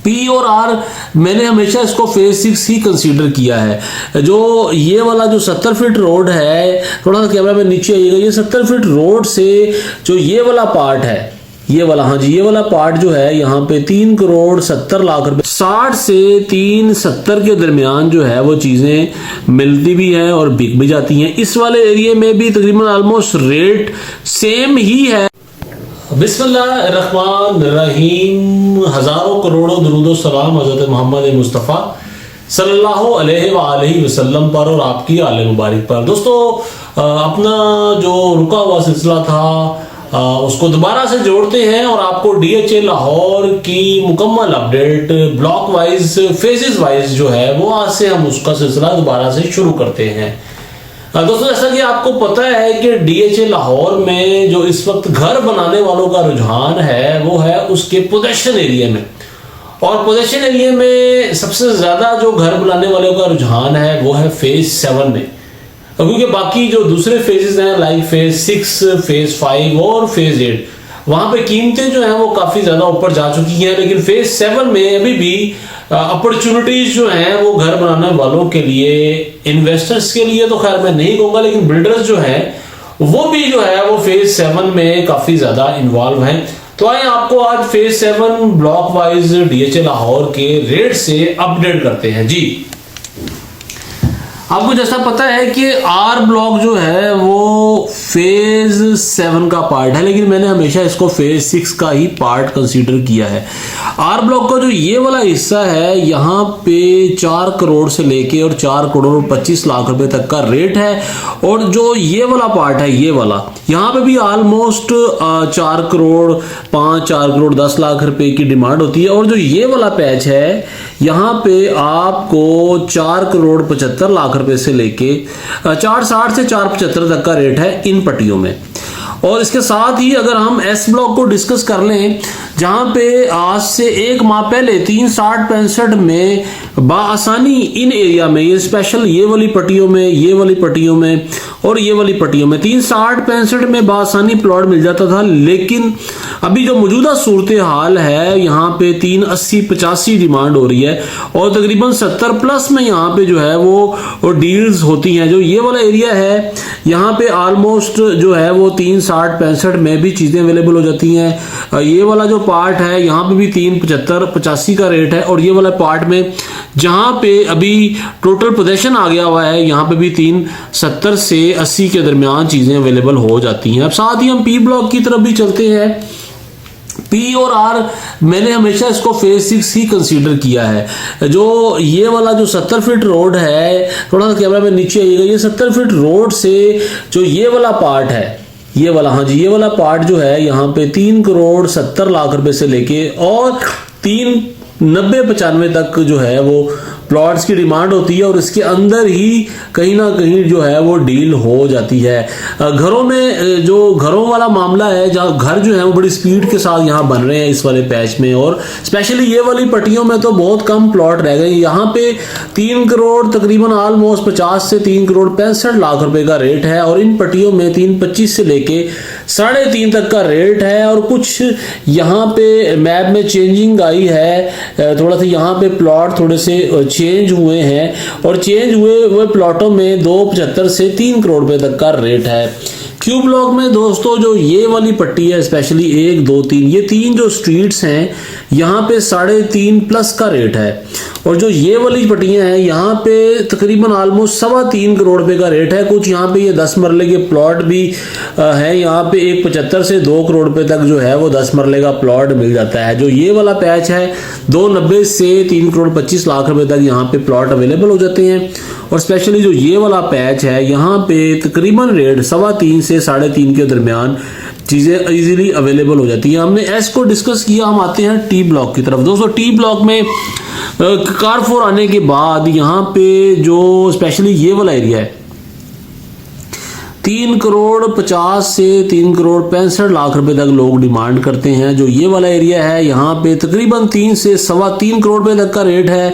P और are मैंने हमेशा इसको फेज 6 ही कंसीडर किया है। जो ये वाला जो 70 फीट रोड है, थोड़ा सा कैमरा में नीचे आइएगा, ये 70 फीट रोड से जो ये वाला पार्ट है, ये वाला, हाँ जी, ये वाला पार्ट जो है यहाँ पे 3 करोड़ 70 लाख रुपए 60 से 370 के दरमियान जो है वो चीजें मिलती भी हैं और बिक भी जाती हैं। इस वाले एरिया में भी तकरीबन ऑलमोस्ट रेट सेम ही है। बिस्मिल्लाहिर्रहमानिर्रहीम, हजारों करोड़ों दुरूद सलाम हजरत मोहम्मद मुस्तफ़ा सल्लल्लाहु अलैहि वसल्लम पर और आपकी आले मुबारक पर। दोस्तों, अपना जो रुका हुआ सिलसिला था उसको दोबारा से जोड़ते हैं और आपको डीएचए लाहौर की मुकम्मल update block wise phases wise जो है वो आज से हम उसका सिलसिला दोबारा से शुरू करते हैं। दोस्तों, जैसा कि आपको पता है कि डीएचए लाहौर में जो इस वक्त घर बनाने वालों का रुझान है वो है उसके पोजेशन एरिया में, और पोजेशन एरिया में सबसे ज्यादा जो घर बनाने वालों का रुझान है वो है फेज 7 में, क्योंकि बाकी जो दूसरे फेजेस हैं लाइक फेज 6, फेज 5 और फेज 8, वहां पे कीमतें जो हैं वो काफी ज्यादा ऊपर जा चुकी हैं, लेकिन फेज 7 में अभी भी अपॉर्चुनिटीज जो हैं वो घर बनाने वालों के लिए, इन्वेस्टर्स के लिए तो खैर मैं नहीं कहूंगा, लेकिन बिल्डर्स जो हैं वो भी जो है वो फेज 7 में काफी ज्यादा इन्वॉल्व हैं। तो आइए आपको आज phase 7 block wise DHA Lahore के रेट से अपडेट करते हैं। जी, आपको जैसा पता है कि आर ब्लॉक जो है वो फेज 7 का पार्ट है, लेकिन मैंने हमेशा इसको फेज 6 का ही पार्ट कंसीडर किया है। आर ब्लॉक का जो ये वाला हिस्सा है यहाँ पे 4 करोड़ से लेके और 4 करोड़ 25 लाख रुपए तक का रेट है, और जो ये वाला पार्ट है ये वाला, यहाँ पे भी ऑलमोस्ट 4 करोड़ 5, 4 करोड़ 10 लाख रुपए की डिमांड होती है, और जो ये वाला पैच है यहाँ पे आपको 4 करोड़ 75 लाख रुपए से लेके 460 से 475 तक का रेट है इन पट्टियों में। और इसके साथ ही अगर हम एस ब्लॉक को डिस्कस कर लें, जहां पे आज से 1 माह पहले 360-65 में बाआसानी इन एरिया में, ये स्पेशल ये वाली पट्टियों में, ये वाली पट्टियों में और ये वाली पट्टियों में 360-65 में बाआसानी प्लॉट मिल जाता था, लेकिन अभी जो मौजूदा सूरत हाल है यहाँ पे 380-85 डिमांड हो रही है, और तकरीबन 70 प्लस में यहाँ पे जो है वो डील्स होती हैं। जो ये वाला एरिया है यहाँ पे ऑलमोस्ट जो है वो 360-65 में भी चीजें अवेलेबल हो जाती हैं। ये वाला जो पार्ट है यहाँ पे भी 375-85 का रेट है, और ये वाला पार्ट में जहां पे अभी टोटल पोजेशन आ गया हुआ है यहाँ पे भी 370 से 80 के दरमियान चीजें अवेलेबल हो जाती हैं। अब साथ ही हम पी ब्लॉक की तरफ भी चलते हैं। पी और आर मैंने हमेशा इसको फेज 6 ही कंसीडर किया है। जो ये वाला जो 70 फीट रोड है, थोड़ा सा कैमरा में नीचे आइएगा, ये 70 फीट रोड से जो ये वाला पार्ट है, ये वाला, हाँ जी, ये वाला पार्ट जो है यहाँ पे 3 करोड़ 70 लाख रुपए से लेके और 390-95 तक जो है वो प्लॉट्स की डिमांड होती है, और इसके अंदर ही कहीं ना कहीं जो है वो डील हो जाती है। घरों में जो घरों वाला मामला है, जहाँ घर जो है वो बड़ी स्पीड के साथ यहाँ बन रहे हैं इस वाले पैच में, और स्पेशली ये वाली पट्टियों में तो बहुत कम प्लॉट रह गए। यहाँ पे 3 करोड़ तकरीबन ऑलमोस्ट 50 से 3 करोड़ 65 लाख रुपए का रेट है, और इन पट्टियों में 325 से लेके 3.5 तक का रेट है। और कुछ यहाँ पे मैप में चेंजिंग आई है, थोड़ा सा यहाँ पे प्लॉट थोड़े से चेंज हुए हैं, और चेंज हुए प्लॉटों में 275 से 3 करोड़ रुपए तक का रेट है। क्यू ब्लॉक में दोस्तों जो ये वाली पट्टी है, स्पेशली 1, 2, 3, ये 3 जो स्ट्रीट्स हैं यहाँ पे 3.5 प्लस का रेट है, और जो ये वाली पट्टियां हैं यहाँ पे तकरीबन ऑलमोस्ट 3.25 करोड़ रुपए का रेट है। कुछ यहाँ पे ये 10 मरले के प्लॉट भी है, यहाँ पे 1.75 से 2 करोड़ रुपए तक जो है वो 10 मरले का प्लॉट मिल जाता है। जो ये वाला पैच है 290 से 3 करोड़ 25 लाख रुपए तक यहाँ पे प्लॉट अवेलेबल हो जाते हैं, और स्पेशली जो ये वाला पैच है यहाँ पे तकरीबन रेट 3.25 से 3.5 के दरमियान चीजें इजीली अवेलेबल हो जाती है। हमने एस को डिस्कस किया, हम आते हैं टी ब्लॉक की तरफ। दोस्तों, टी ब्लॉक में कारफोर आने के बाद यहाँ पे जो स्पेशली ये वाला एरिया है 3,50 से 3,65 रुपए तक लोग डिमांड करते हैं। जो ये वाला एरिया है यहाँ पे तकरीबन 3 से 3.25 करोड़ रुपए तक का रेट है।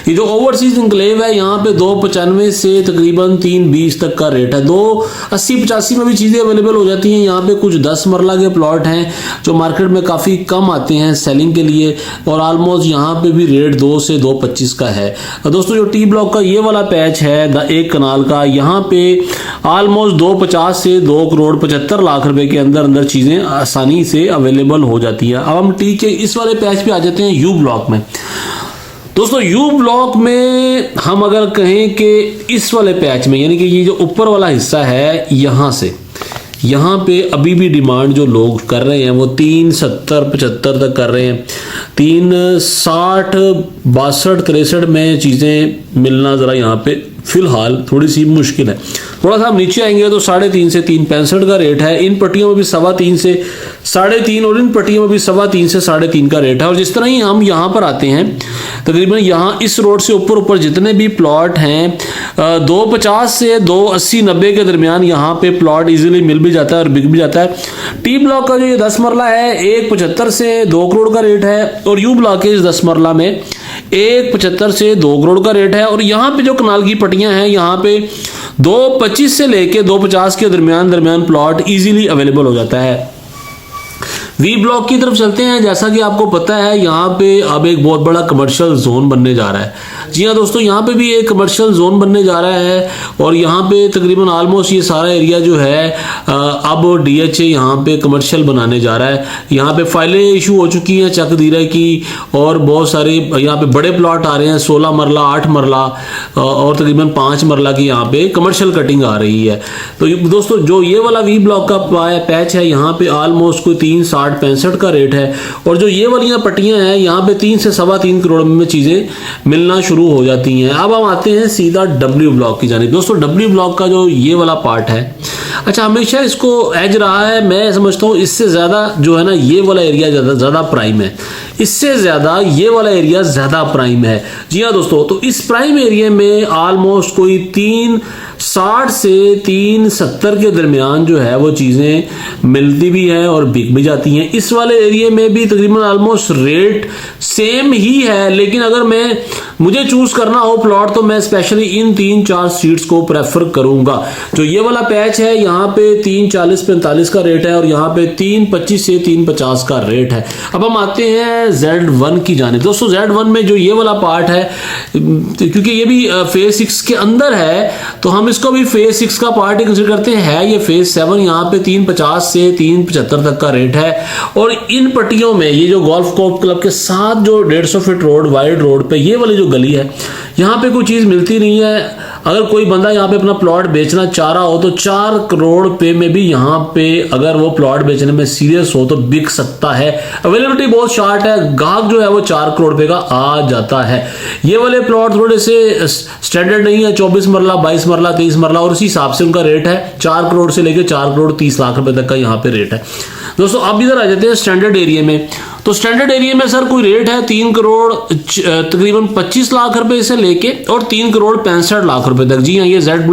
ये जो ओवरसीज इंक्लेव है यहाँ पे 2.95 से तकरीबन 3.20 तक का रेट है। 2.80-85 में भी चीजें अवेलेबल हो जाती हैं। यहाँ पे कुछ 10 मरला के प्लॉट हैं जो मार्केट में काफी कम आते हैं सेलिंग के लिए, और ऑलमोस्ट यहाँ पे भी रेट 2 से 2.25 का है। दोस्तों जो टी ब्लॉक का ये वाला पैच है 1 कनाल का, यहाँ पे ऑलमोस्ट 2.50 से 2,75 रुपए के अंदर अंदर चीजें आसानी से अवेलेबल हो जाती है। अब हम टी के इस वाले पैच पे आ जाते हैं यू ब्लॉक में। दोस्तों यू ब्लॉक में हम अगर कहें कि इस वाले पैच में, यानी कि ये जो ऊपर वाला हिस्सा है यहाँ से यहाँ पे अभी भी डिमांड जो लोग कर रहे हैं वो 3.70-75 तक कर रहे हैं। 3.60, 62, 63 में चीज़ें मिलना ज़रा यहाँ पे फिलहाल थोड़ी सी मुश्किल है। थोड़ा सा हम नीचे आएंगे तो 3.5 से 3.65 का रेट है। इन पट्टियों में भी 3.25 से 3.5 और इन पट्टियों में भी 3.25 से 3.5 का रेट है। और जिस तरह ही हम यहाँ पर आते हैं तकरीबन यहाँ इस रोड से ऊपर जितने भी प्लॉट हैं 2.50 से 2.80-90 के दरमियान यहाँ पे प्लॉट इजीली मिल भी जाता है और बिक भी जाता है। टी ब्लॉक का जो ये 10 मरला है 1.75 से 2 करोड़ का रेट है, और यू ब्लॉक के इस 10 मरला में 1.75 से 2 करोड़ का रेट है। और यहाँ पे जो कनाल की पट्टियां हैं यहाँ पे 2.25 से लेके 2.50 के दरमियान प्लॉट इजीली अवेलेबल हो जाता है। वी ब्लॉक की तरफ चलते हैं। जैसा कि आपको पता है यहाँ पे अब एक बहुत बड़ा कमर्शियल जोन बनने जा रहा है। जी हाँ दोस्तों, यहाँ पे भी एक कमर्शियल जोन बनने जा रहा है, और यहाँ पे तकरीबन ऑलमोस्ट ये सारा एरिया जो है अब DHA यहाँ पे कमर्शियल बनाने जा रहा है। यहाँ पे फाइलें इशू हो चुकी हैं चक दीरा की, और बहुत सारे यहाँ पे बड़े प्लॉट आ रहे हैं 16 मरला, 8 मरला और तकरीबन 5 मरला की यहाँ पे कमर्शियल कटिंग आ रही है। तो दोस्तों जो ये वाला वी ब्लॉक का पैच है यहाँ पे ऑलमोस्ट कोई 3.60-65 का रेट है, और जो ये वाली पट्टियां हैं यहाँ पे 3 से 3.25 करोड़ में चीजें मिलना शुरू हो जाती हैं। अब हम आते हैं सीधा डब्ल्यू ब्लॉक की जानिब। दोस्तों डब्ल्यू ब्लॉक का जो ये वाला पार्ट है, अच्छा हमेशा इसको एज रहा है, मैं समझता हूँ इससे ज्यादा जो है ना ये वाला एरिया ज्यादा प्राइम है, इससे ज्यादा ये वाला एरिया ज्यादा प्राइम है। जी हाँ दोस्तों, तो इस प्राइम एरिया में ऑलमोस्ट कोई 3.60 से 3.70 के दरमियान जो है वो चीजें मिलती भी है और बिक भी जाती हैं। इस वाले एरिया में भी तकरीबन ऑलमोस्ट रेट सेम ही है, लेकिन अगर मुझे चूज करना हो प्लॉट तो मैं स्पेशली इन 3-4 स्ट्रीट्स को प्रेफर करूंगा। जो ये वाला पैच है यहाँ पे 3.40-45 का रेट है, और यहाँ पे 3.25 से 3.50 का रेट है। अब हम आते हैं Z1 की जानिब। दोस्तों Z1 में जो ये वाला पार्ट है, क्योंकि ये भी फेज 6 के अंदर है तो हम इसको भी फेज 6 का पार्ट ही कंसिडर करते हैं। ये फेज 7 यहाँ पे 3.50 से 3.75 तक का रेट है, और इन पट्टियों में ये जो गोल्फ कोर्स क्लब के साथ जो 150 फीट रोड वाइड रोड पे ये वाली जो गली है यहाँ पे कोई चीज मिलती नहीं है। अगर कोई बंदा यहाँ पे अपना प्लॉट बेचना चाह रहा हो तो 4 करोड़ रुपए में भी यहाँ पे अगर वो प्लॉट बेचने में सीरियस हो तो बिक सकता है। अवेलेबिलिटी बहुत शार्ट है, गाहक जो है वो 4 करोड़ रुपए का आ जाता है। ये वाले प्लॉट थोड़े से स्टैंडर्ड नहीं है, 24 मरला, 22 मरला, 23 मरला, और उसी हिसाब से उनका रेट है 4 करोड़ से लेकर 4 करोड़ 30 लाख रुपए तक का यहाँ पे रेट है। दोस्तों अब इधर आ जाते हैं स्टैंडर्ड एरिया में। तो स्टैंडर्ड एरिया में सर कोई रेट है 3 करोड़ तकरीबन 25 लाख रुपए से लेके और 3 करोड़ 65 लाख रुपए तक। जी हाँ, ये जेड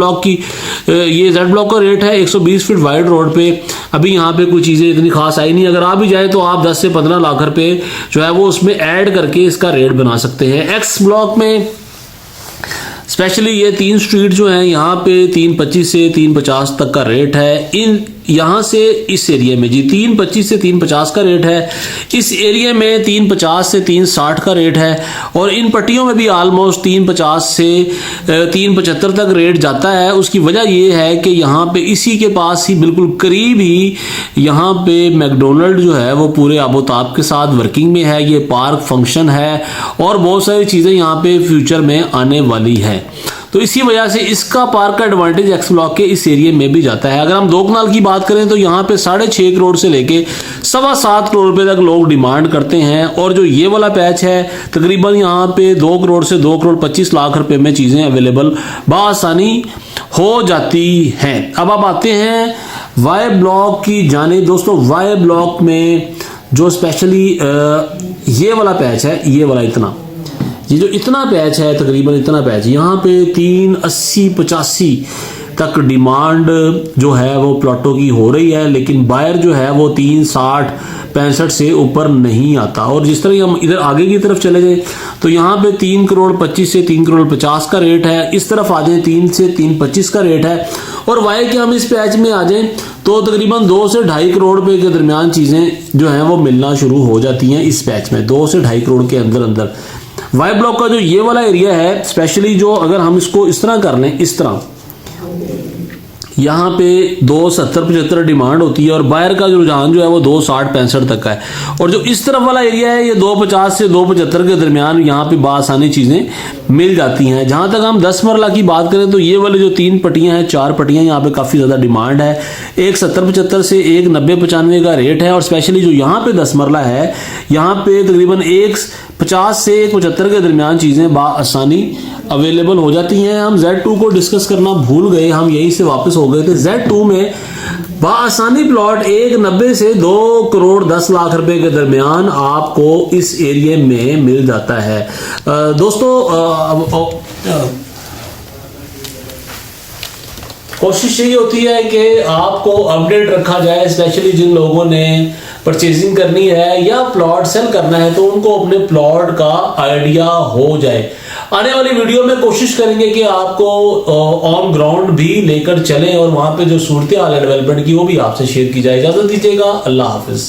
ब्लॉक का रेट है 120 फीट वाइड रोड पे। अभी यहाँ पे कोई चीजें इतनी खास आई नहीं, अगर आ भी जाए तो आप 10 से 15 लाख रुपए जो है वो उसमें ऐड करके इसका रेट बना सकते हैं। एक्स ब्लॉक में स्पेशली ये 3 स्ट्रीट जो है यहाँ पे 3.25 से 3.50 तक का रेट है। इन यहाँ से इस एरिया में जी 3.25 से 3.50 का रेट है, इस एरिया में 3.50 से 3.60 का रेट है, और इन पट्टियों में भी ऑलमोस्ट 3.50 से 3.75 तक रेट जाता है। उसकी वजह ये है कि यहाँ पे इसी के पास ही बिल्कुल करीब ही यहाँ पे मैकडोनल्ड जो है वो पूरे आबोताब के साथ वर्किंग में है। ये पार्क फंक्शन है और बहुत सारी चीज़ें यहाँ पे फ्यूचर में आने वाली है, तो इसी वजह से इसका पार्क का एडवांटेज एक्स ब्लॉक के इस एरिया में भी जाता है। अगर हम 2 कनाल की बात करें तो यहाँ पे 6.5 करोड़ से लेके 7.25 करोड़ रुपए तक लोग डिमांड करते हैं, और जो ये वाला पैच है तकरीबन यहाँ पे 2 करोड़ से 2 करोड़ 25 लाख रुपए में चीजें अवेलेबल बासानी हो जाती हैं। अब आप आते हैं वाई ब्लॉक की जानिब। दोस्तों वाई ब्लॉक में जो स्पेशली ये वाला पैच है, ये वाला ये जो इतना पैच है, तकरीबन इतना पैच यहाँ पे 380-85 तक डिमांड जो है वो प्लॉटों की हो रही है, लेकिन बायर जो है वो 360-65 से ऊपर नहीं आता। और जिस तरह हम इधर आगे की तरफ चले जाए तो यहाँ पे 3,25 से 3,50 का रेट है, इस तरफ आ जाए 3 से 3,25 का रेट है। और वाई के हम इस पैच में आ जाए तो तकरीबन 2 से 2.5 करोड़ रुपए के दरमियान चीजें जो हैं वो मिलना शुरू हो जाती हैं इस पैच में, 2 से 2.5 करोड़ के अंदर अंदर। वाई ब्लॉक का जो ये वाला एरिया है स्पेशली, जो अगर हम इसको इस तरह कर लें, इस तरह यहाँ पे 270-75 डिमांड होती है और बायर का जो रुझान जो है वो 260-65 तक का है। और जो इस तरफ वाला एरिया है ये 250 से 275 के दरमियान यहाँ पे बासानी चीजें मिल जाती हैं। जहां तक हम 10 मरला की बात करें तो ये वाले जो 3 पट्टियां हैं, 4 पट्टियां, यहाँ पे काफी ज्यादा डिमांड है। एक 70-75 से एक 90-95 का रेट है। और स्पेशली जो यहाँ पे 10 मरला है, यहाँ पे तकरीबन 150 से 175 के दरमियान चीजें बासानी अवेलेबल हो जाती हैं। हम Z2 को डिस्कस करना भूल गए, हम यहीं से वापस हो गए थे। Z2 में बासानी प्लॉट 190 से 2 करोड़ 10 लाख रुपए के दरमियान आपको इस एरिया में मिल जाता है। दोस्तों कोशिश यही होती है कि आपको अपडेट रखा जाए, स्पेशली जिन लोगों ने परचेजिंग करनी है या प्लॉट सेल करना है तो उनको अपने प्लॉट का आइडिया हो जाए। आने वाली वीडियो में कोशिश करेंगे कि आपको ऑन ग्राउंड भी लेकर चलें और वहां पे जो सूरत हाल है डेवलपमेंट की वो भी आपसे शेयर की जाए। इजाजत दीजिएगा, अल्लाह हाफिज।